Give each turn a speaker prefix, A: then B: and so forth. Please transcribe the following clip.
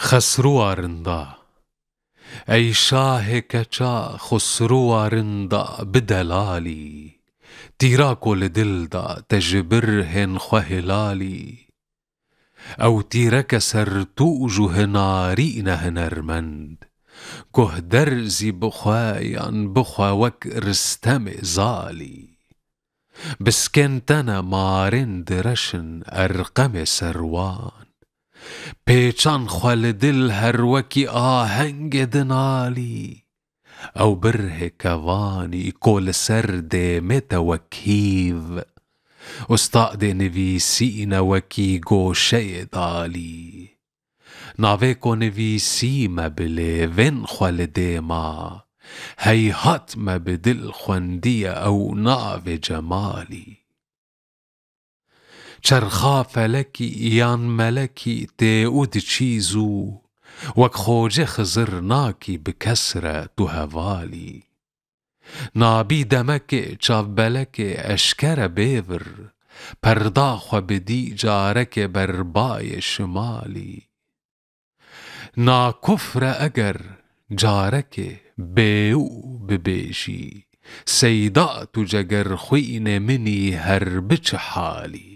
A: خسروا رندا ای شاه کچا خسروا رندا بدلالی تیرا کل دل دا تجبرهن خو هلالی او تیرک سر توجه ناری نه هنرمند که درزی بخوایان بخوا وک رستم زالی بسکنتن مارند رشن ارقم سروان پیچان خوال دل هر وکی آهنگ دنالی او بره کوانی کل سرد متوکیو استاد نویسین وکی گوشه دالی ناوه کو نویسی مبله ون خوال دیما هیهات مبدل خوندی او ناو جمالی چرخا فلکی یان ملکی تئود چیزو وک خوجه خزرناکی بکسره تو هوالی نابی دمک چاو بلک اشکر بیور پرداخو بدی جارک بربای شمالی نا کفر اگر جارک بیو ببیشی سیدا تو جگر خوین منی هر بچ حالی